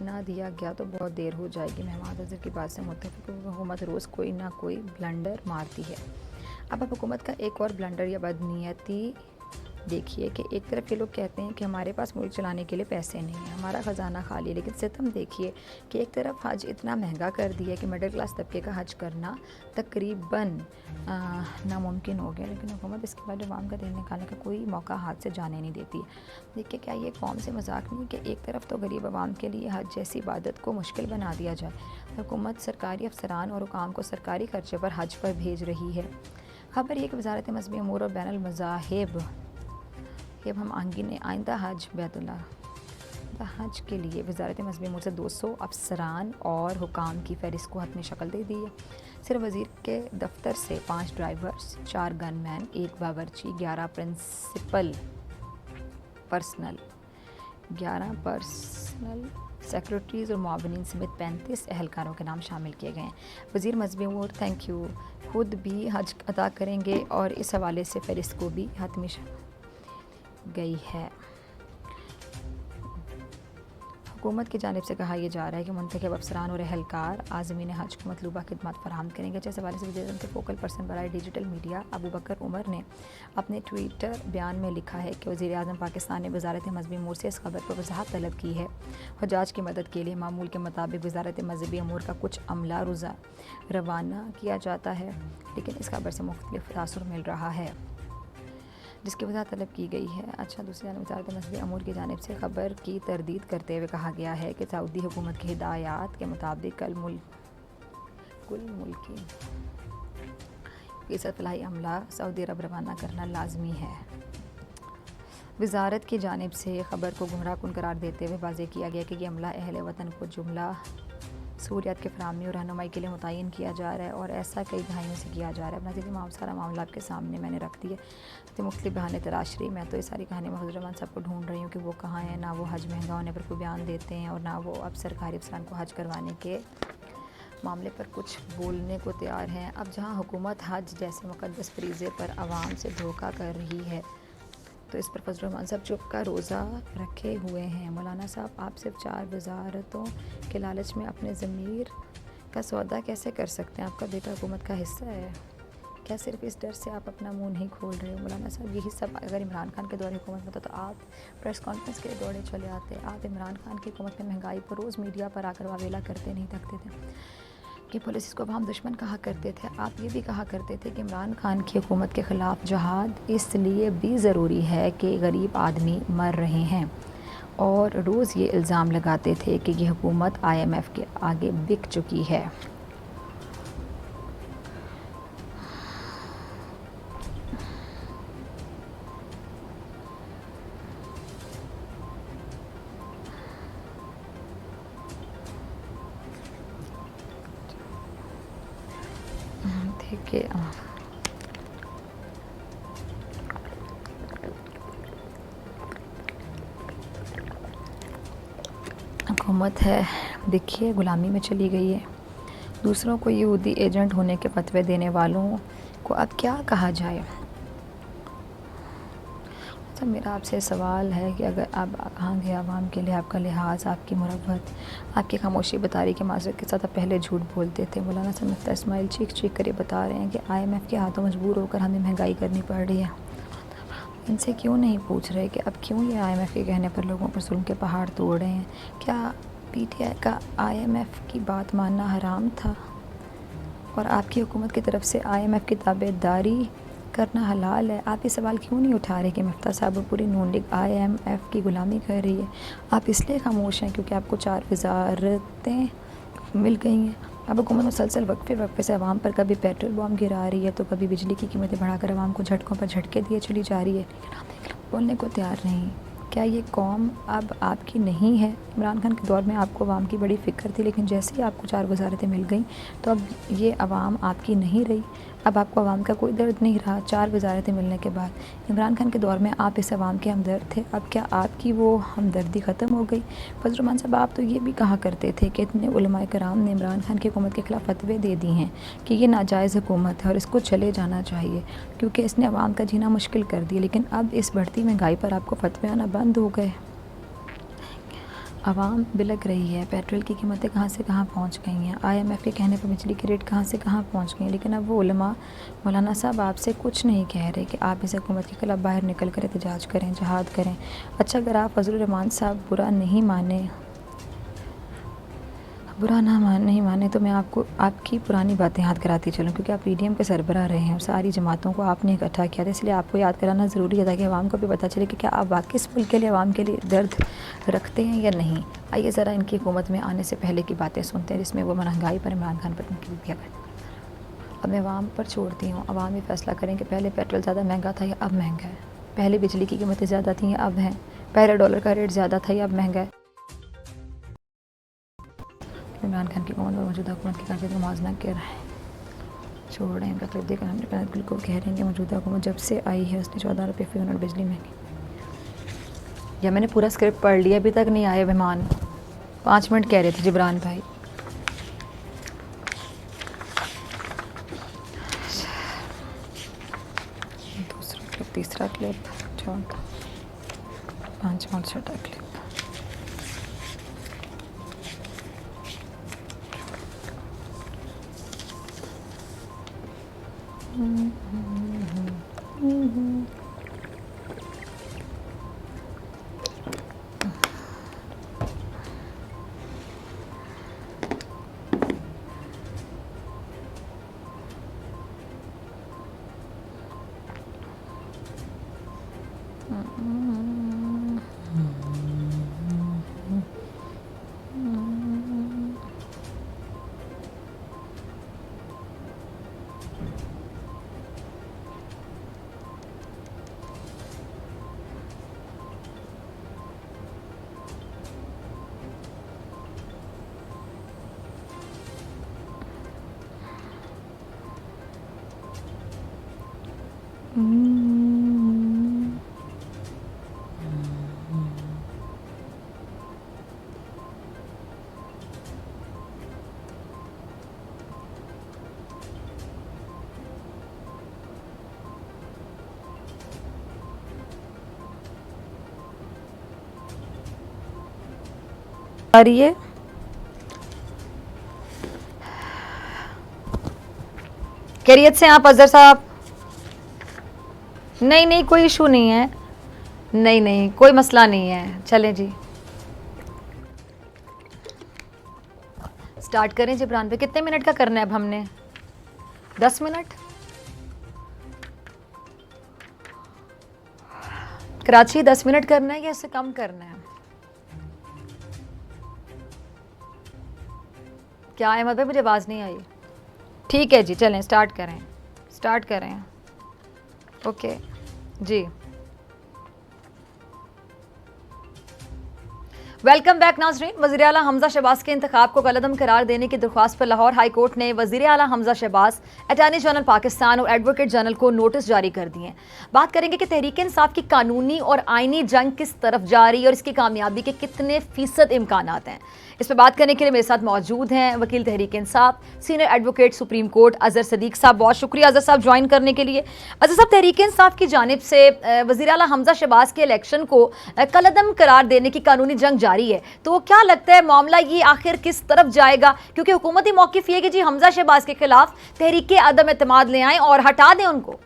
ना दिया गया तो बहुत देर हो जाएगी। महमूद अज़हर की बात से मुत्तफ़िक़ हुकूमत रोज़ कोई ना कोई ब्लंडर मारती है। अब हुकूमत का एक और ब्लंडर या बदनीयती देखिए कि एक तरफ ये लोग कहते हैं कि हमारे पास मुल्क चलाने के लिए पैसे नहीं हैं, हमारा ख़जाना खाली है, लेकिन सितम देखिए कि एक तरफ हज इतना महंगा कर दिया कि मिडिल क्लास तबके का हज करना तकरीबन नामुमकिन हो गया, लेकिन हुकूमत इसके बाद अवाम का दिल निकालने का कोई मौका हाथ से जाने नहीं देती। देखिए क्या ये कौम से मजाक नहीं कि एक तरफ तो गरीब आवाम के लिए हज जैसी इबादत को मुश्किल बना दिया जाए, हुकूमत सरकारी अफसरान और हुकाम को सरकारी खर्चे पर हज पर भेज रही है। खबर ये कि वजारत मज़हबी अमूर और बैनुल मज़ाहिब हम आइंदा हज बैतुल्लाह हज के लिए वजारत मज़हबी अमूर से 200 अफसरान और हुकाम की फ़हरिस्त को हतमी शक्ल दे दी है। सिर्फ वज़ीर के दफ्तर से 5 ड्राइवर्स, 4 गनमैन, 1 बावर्ची, 11 प्रिंसिपल पर्सनल, 11 पर्सनल सेक्रेटरीज़ और मुआवनीन समेत 35 एहलकारों के नाम शामिल किए गए हैं। वज़ीर मज़हबी अमूर थैंक यू खुद भी हज अदा करेंगे और इस हवाले से फ़हरिस्त को भी हतमी गई है। हुकूमत की जानिब से कहा यह जा रहा है कि मुंतखब अफसरान और एहलकार आज़मीन हज को मतलूबा खिदमत फराहम करेंगे। जिस हवाले से वज़ीर के फोकल पर्सन बराए डिजिटल मीडिया अबू बकर उमर ने अपने ट्विटर बयान में लिखा है कि वज़ीर आज़म पाकिस्तान ने वज़ारत मज़हबी अमूर से इस खबर पर वजाहत तलब की है। हुज्जाज की मदद के लिए मामूल के मुताबिक वज़ारत मज़हबी अमूर का कुछ अमला रोज़ा रवाना किया जाता है, लेकिन इस खबर से मुख्तलिफ तासुर मिल रहा है जिसकी वजाहत तलब की गई है। अच्छा, दूसरी जानब वज़ारत मज़हबी अमूर की जानिब से खबर की तरदीद करते हुए कहा गया है कि सऊदी हुकूमत की हिदायत के मुताबिक कुल मुल्की फ़ीसद फ़लाही अमला सऊदी अरब रवाना करना लाजमी है। वज़ारत की जानिब से खबर को गुमराह कुन करार देते हुए वाज़ेह किया गया कि ये अमला अहले वतन को जुमला सहूलियात के फराहमी और रहनुमाई के लिए मुतय्यन किया जा रहा है और ऐसा कई दहाइयों से किया जा रहा है। अपना जी सारा मामला आपके सामने मैंने रख दिया। तो मुख्तलिफ बहाने तलाश रही मैं, तो ये सारी कहानी महफूज रहमान साहब को ढूंढ रही हूँ कि वो कहाँ हैं। ना वो हज महंगा होने पर कोई बयान देते हैं और ना वो अब सरकारी अफसरान को हज करवाने के मामले पर कुछ बोलने को तैयार हैं। अब जहाँ हुकूमत हज जैसे मुक़द्दस फरीज़े पर आवाम से धोखा कर रही है, तो इस पर फजल रहमान साहब चुप का रोज़ा रखे हुए हैं। मौलाना साहब, आप सिर्फ 4 वजारतों के लालच में अपने ज़मीर का सौदा कैसे कर सकते हैं? आपका बेटा हुकूमत का हिस्सा है क्या? सिर्फ इस डर से आप अपना मुंह नहीं खोल रहे हो? मौलाना साहब, यही सब अगर इमरान खान के दौरे हुकूमत में था तो आप प्रेस कॉन्फ्रेंस के दौरे चले आते। आप इमरान खान की हुकूमत में महंगाई पर रोज़ मीडिया पर आकर वावेला करते नहीं थकते थे कि पुलिस को हम दुश्मन कहा करते थे। आप ये भी कहा करते थे कि इमरान खान की हुकूमत के ख़िलाफ़ जहाद इसलिए भी ज़रूरी है कि गरीब आदमी मर रहे हैं, और रोज़ ये इल्ज़ाम लगाते थे कि ये हुकूमत IMF के आगे बिक चुकी है। देखिए हुकूमत है, देखिए गुलामी में चली गई है। दूसरों को यहूदी एजेंट होने के फतवे देने वालों को अब क्या कहा जाए? तो मेरा आपसे सवाल है कि अगर आप कहाँ गए आवाम के लिए आपका लिहाज, आपकी मुरव्वत, आपकी खामोशी बता रही कि माज़रत के साथ आप पहले झूठ बोलते थे। मौलाना साहब मुफ्ती इस्माइल चीख कर ये बता रहे हैं कि IMF के हाथों मजबूर होकर हमें महंगाई करनी पड़ रही है। इनसे क्यों नहीं पूछ रहे कि अब क्यों ये IMF के कहने पर लोगों पर जुल्म के पहाड़ तोड़ रहे हैं? क्या PTI का IMF की बात मानना हराम था और आपकी हुकूमत की तरफ से IMF की ताबेदारी करना हलाल है? आप ये सवाल क्यों नहीं उठा रहे कि मुफ्ती साहब पूरी नून लीग IMF की ग़ुलामी कर रही है? आप इसलिए खामोश हैं क्योंकि आपको 4 वजारतें मिल गई हैं। अब हुकूमत मुसलसल वक्फे से आवाम पर कभी पेट्रोल बम गिरा रही है तो कभी बिजली की कीमतें बढ़ाकर आवाम को झटकों पर झटके दिए चली जा रही है, लेकिन आप बोलने को तैयार नहीं। क्या ये कौम अब आपकी नहीं है? इमरान खान के दौर में आपको आवाम की बड़ी फ़िक्र थी, लेकिन जैसे ही आपको 4 वजारतें मिल गई तो अब ये आवाम आपकी नहीं रही। अब आपको आवाम का कोई दर्द नहीं रहा 4 वजारतें मिलने के बाद। इमरान खान के दौर में आप इस आवाम के हमदर्द थे, अब क्या आपकी वो हमदर्दी ख़त्म हो गई? फजल रहमान साहब, आप तो ये भी कहा करते थे कि इतने उलमाए कराम ने इमरान खान की हुकूमत के ख़िलाफ़ फतवे दे दिए हैं कि ये नाजायज़ हुकूमत है और इसको चले जाना चाहिए क्योंकि इसने आवाम का जीना मुश्किल कर दिया, लेकिन अब इस बढ़ती महंगाई पर आपको फतवे आना बंद हो गए। आवाम बिलक रही है, पेट्रोल की कीमतें कहाँ से कहाँ पहुँच गई हैं, IMF के कहने पर बिजली के रेट कहाँ से कहाँ पहुँच गए हैं। लेकिन अब वो उलमा मौलाना साहब आपसे कुछ नहीं कह रहे कि आप इस हुकूमत के खिलाफ बाहर निकल कर एहतजाज करें, जहाद करें। अच्छा, अगर आप फजलुर रहमान साहब नहीं माने तो मैं आपको आपकी पुरानी बातें याद कराती चलूँ, क्योंकि आप PDM के सरबराह रहे हैं और सारी जमातों को आपने इकट्ठा किया था, इसलिए आपको याद कराना ज़रूरी है ताकि आवाम को भी पता चले कि क्या आप वाकई इस मुल्क के लिए, आवाम के लिए दर्द रखते हैं या नहीं। आइए ज़रा इनकी हुकूमत में आने से पहले की बातें सुनते हैं, जिसमें वो महंगाई पर इमरान खान पर तनकीद किया गया। अब मैं आवाम पर छोड़ती हूँ, आवाम ये फैसला करें कि पहले पेट्रोल ज़्यादा महंगा था या अब महंगा है, पहले बिजली की कीमतें ज़्यादा थी या अब हैं, पहले डॉलर का रेट ज़्यादा था या अब महंगा है। इमरान खान की हुकूमत और मौजूदा हुकूमत की काफ़ी मुआवजा कर रहा है, छोड़ें इनका खरीदे का हमने बिल्कुल कह रहे हैं कि मौजूदा हुकूमत जब से आई है उसने 14 रुपये फी यूनिट बिजली महंगी। या मैंने पूरा स्क्रिप्ट पढ़ लिया, अभी तक नहीं आए मेहमान, 5 मिनट कह रहे थे जिब्रान भाई। दूसरा क्लिप, तीसरा क्लिप, चौथा, 5 और छठा क्लिप। आ रही है? खैरियत से आप अजहर साहब? नहीं कोई इशू नहीं है, नहीं कोई मसला नहीं है, चलें जी स्टार्ट करें। जिब्रान पे कितने मिनट का करना है अब हमने? 10 मिनट। कराची 10 मिनट करना है या इससे कम करना है? क्या अहमद भाई, मुझे आवाज़ नहीं आई। ठीक है जी, चलें स्टार्ट करें। ओके जी, वेलकम बैक नाज़रीन। वज़ीर आला हमज़ा शहबाज के इंतखाब को कलअदम करार देने की दरख्वास्त पर लाहौर हाई कोर्ट ने वज़ीर आला हमज़ा शहबाज, अटॉर्नी जनरल पाकिस्तान और एडवोकेट जनरल को नोटिस जारी कर दिए। बात करेंगे कि तहरीक इंसाफ की कानूनी और आइनी जंग किस तरफ जा रही है और इसकी कामयाबी के कितने फ़ीसद इम्कानात हैं। इस पर बात करने के लिए मेरे साथ मौजूद हैं वकील Tehreek Insaf, senior advocate supreme court Azhar Sadiq साहब। बहुत शुक्रिया अजहर साहब ज्वाइन करने के लिए। अजहर साहब, तहरीक इंसाफ की जानिब से वज़ीर आला हमज़ा शहबाज के इलेक्शन को कलअदम करार देने की कानूनी जंग जारी है, तो क्या लगता है मामला ये आखिर किस तरफ जाएगा? क्योंकि हुकूमती मौक़िफ़ ये कि जी हमज़ा शहबाज के खिलाफ तहरीक अदम एतमाद ले आएँ और हटा दें उनको।